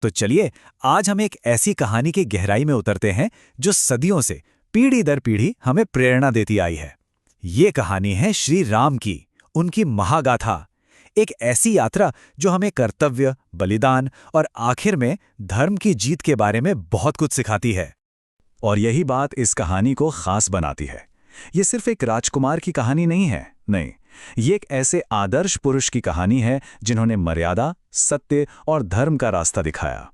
तो चलिए, आज हम एक ऐसी कहानी की गहराई में उतरते हैं जो सदियों से पीढ़ी दर पीढ़ी हमें प्रेरणा देती आई है। ये कहानी है श्री राम की, उनकी महागाथा। एक ऐसी यात्रा जो हमें कर्तव्य, बलिदान और आखिर में धर्म की जीत के बारे में बहुत कुछ सिखाती है। और यही बात इस कहानी को खास बनाती है। ये सिर्फ एक राजकुमार की कहानी नहीं है, नहीं, ये एक ऐसे आदर्श पुरुष की कहानी है जिन्होंने मर्यादा, सत्य और धर्म का रास्ता दिखाया।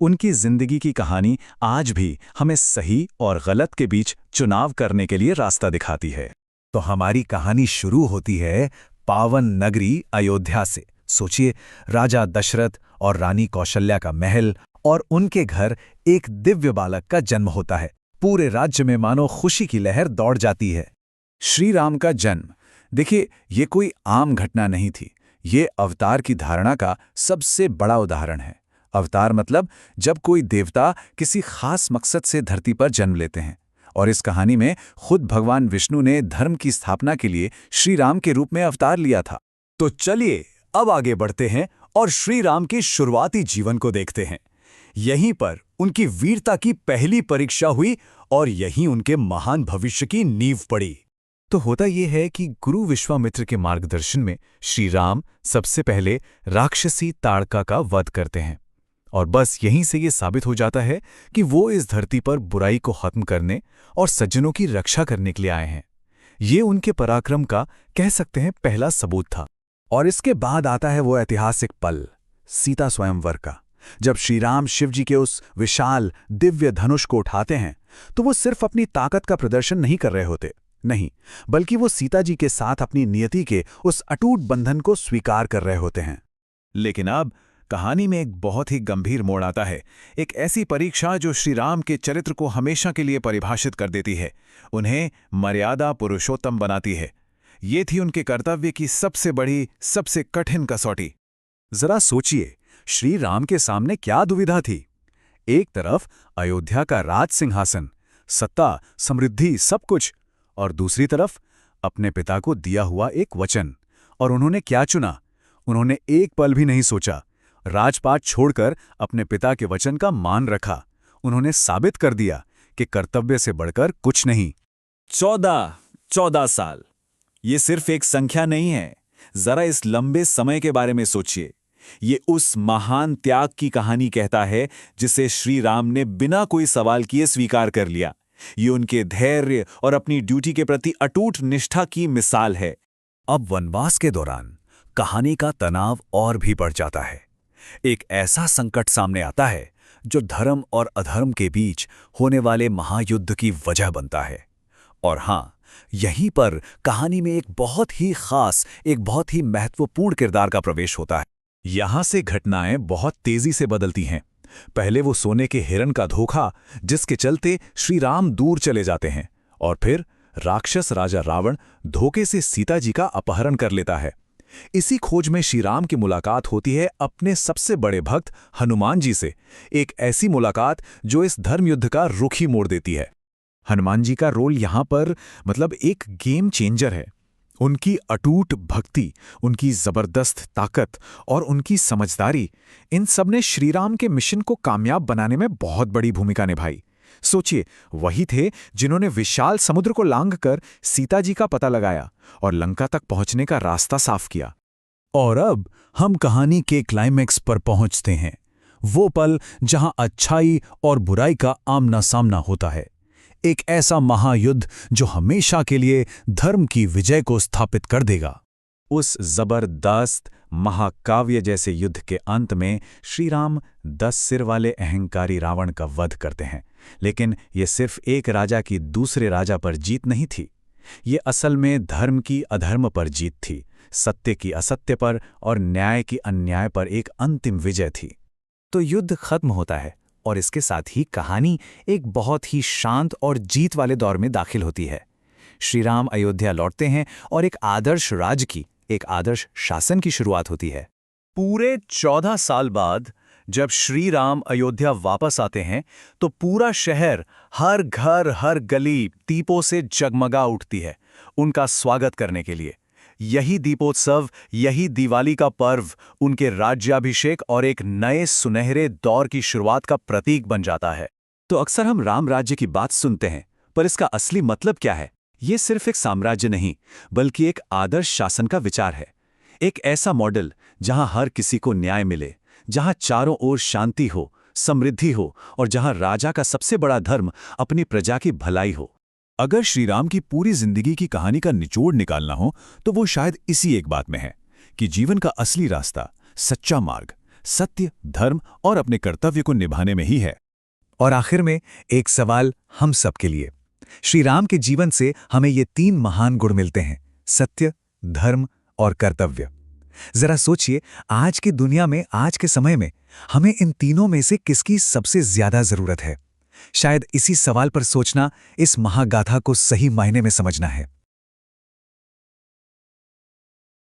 उनकी जिंदगी की कहानी आज भी हमें सही और गलत के बीच चुनाव करने के लिए रास्ता दिखाती है। तो हमारी कहानी शुरू होती है पावन नगरी अयोध्या से। सोचिए, राजा दशरथ और रानी कौशल्या का महल और उनके घर एक दिव्य बालक का जन्म होता है। पूरे राज्य में मानो खुशी की लहर दौड़ जाती है। श्री राम का जन्म, देखिए, ये कोई आम घटना नहीं थी। ये अवतार की धारणा का सबसे बड़ा उदाहरण है। अवतार मतलब जब कोई देवता किसी खास मकसद से धरती पर जन्म लेते हैं। और इस कहानी में खुद भगवान विष्णु ने धर्म की स्थापना के लिए श्री राम के रूप में अवतार लिया था। तो चलिए अब आगे बढ़ते हैं और श्री राम के शुरुआती जीवन को देखते हैं। यहीं पर उनकी वीरता की पहली परीक्षा हुई और यहीं उनके महान भविष्य की नींव पड़ी। तो होता यह है कि गुरु विश्वामित्र के मार्गदर्शन में श्री राम सबसे पहले राक्षसी ताड़का का वध करते हैं। और बस यहीं से ये साबित हो जाता है कि वो इस धरती पर बुराई को खत्म करने और सज्जनों की रक्षा करने के लिए आए हैं। ये उनके पराक्रम का, कह सकते हैं, पहला सबूत था। और इसके बाद आता है वो ऐतिहासिक पल, सीता स्वयंवर का। जब श्री राम शिव जी के उस विशाल दिव्य धनुष को उठाते हैं तो वो सिर्फ अपनी ताकत का प्रदर्शन नहीं कर रहे होते, नहीं, बल्कि वो सीता जी के साथ अपनी नियति के उस अटूट बंधन को स्वीकार कर रहे होते हैं। लेकिन अब कहानी में एक बहुत ही गंभीर मोड़ आता है। एक ऐसी परीक्षा जो श्री राम के चरित्र को हमेशा के लिए परिभाषित कर देती है, उन्हें मर्यादा पुरुषोत्तम बनाती है। ये थी उनके कर्तव्य की सबसे बड़ी, सबसे कठिन कसौटी। जरा सोचिए, श्री राम के सामने क्या दुविधा थी। एक तरफ अयोध्या का राज सिंहासन, सत्ता, समृद्धि, सब कुछ, और दूसरी तरफ अपने पिता को दिया हुआ एक वचन। और उन्होंने क्या चुना? उन्होंने एक पल भी नहीं सोचा, राजपाट छोड़कर अपने पिता के वचन का मान रखा। उन्होंने साबित कर दिया कि कर्तव्य से बढ़कर कुछ नहीं। 14 साल, ये सिर्फ एक संख्या नहीं है। जरा इस लंबे समय के बारे में सोचिए। ये उस महान त्याग की कहानी कहता है जिसे श्री राम ने बिना कोई सवाल किए स्वीकार कर लिया। ये उनके धैर्य और अपनी ड्यूटी के प्रति अटूट निष्ठा की मिसाल है। अब वनवास के दौरान कहानी का तनाव और भी बढ़ जाता है। एक ऐसा संकट सामने आता है जो धर्म और अधर्म के बीच होने वाले महायुद्ध की वजह बनता है। और हां, यहीं पर कहानी में एक बहुत ही खास, एक बहुत ही महत्वपूर्ण किरदार का प्रवेश होता है। यहां से घटनाएं बहुत तेजी से बदलती हैं। पहले वो सोने के हिरण का धोखा, जिसके चलते श्री राम दूर चले जाते हैं, और फिर राक्षस राजा रावण धोखे से सीता जी का अपहरण कर लेता है। इसी खोज में श्री राम की मुलाकात होती है अपने सबसे बड़े भक्त हनुमान जी से। एक ऐसी मुलाकात जो इस धर्म युद्ध का रुख ही मोड़ देती है। हनुमान जी का रोल यहां पर मतलब एक गेम चेंजर है। उनकी अटूट भक्ति, उनकी जबरदस्त ताकत और उनकी समझदारी, इन सब ने श्रीराम के मिशन को कामयाब बनाने में बहुत बड़ी भूमिका निभाई। सोचिए, वही थे जिन्होंने विशाल समुद्र को लांघकर सीता जी का पता लगाया और लंका तक पहुंचने का रास्ता साफ किया। और अब हम कहानी के क्लाइमैक्स पर पहुंचते हैं, वो पल जहां अच्छाई और बुराई का आमना सामना होता है। एक ऐसा महायुद्ध जो हमेशा के लिए धर्म की विजय को स्थापित कर देगा। उस जबरदस्त महाकाव्य जैसे युद्ध के अंत में श्री राम 10 सिर वाले अहंकारी रावण का वध करते हैं। लेकिन ये सिर्फ एक राजा की दूसरे राजा पर जीत नहीं थी। ये असल में धर्म की अधर्म पर जीत थी, सत्य की असत्य पर और न्याय की अन्याय पर एक अंतिम विजय थी। तो युद्ध खत्म होता है और इसके साथ ही कहानी एक बहुत ही शांत और जीत वाले दौर में दाखिल होती है। श्री राम अयोध्या लौटते हैं और एक आदर्श राज्य की, एक आदर्श शासन की शुरुआत होती है। पूरे 14 साल बाद जब श्री राम अयोध्या वापस आते हैं तो पूरा शहर, हर घर, हर गली दीपों से जगमगा उठती है उनका स्वागत करने के लिए। यही दीपोत्सव, यही दिवाली का पर्व उनके राज्याभिषेक और एक नए सुनहरे दौर की शुरुआत का प्रतीक बन जाता है। तो अक्सर हम राम राज्य की बात सुनते हैं, पर इसका असली मतलब क्या है? ये सिर्फ एक साम्राज्य नहीं, बल्कि एक आदर्श शासन का विचार है। एक ऐसा मॉडल जहां हर किसी को न्याय मिले, जहां चारों ओर शांति हो, समृद्धि हो और जहां राजा का सबसे बड़ा धर्म अपनी प्रजा की भलाई हो। अगर श्री राम की पूरी जिंदगी की कहानी का निचोड़ निकालना हो तो वो शायद इसी एक बात में है कि जीवन का असली रास्ता, सच्चा मार्ग, सत्य, धर्म और अपने कर्तव्य को निभाने में ही है। और आखिर में एक सवाल हम सबके लिए। श्री राम के जीवन से हमें ये 3 महान गुण मिलते हैं: सत्य, धर्म और कर्तव्य। जरा सोचिए, आज की दुनिया में, आज के समय में हमें इन तीनों में से किसकी सबसे ज्यादा जरूरत है? शायद इसी सवाल पर सोचना इस महागाथा को सही मायने में समझना है।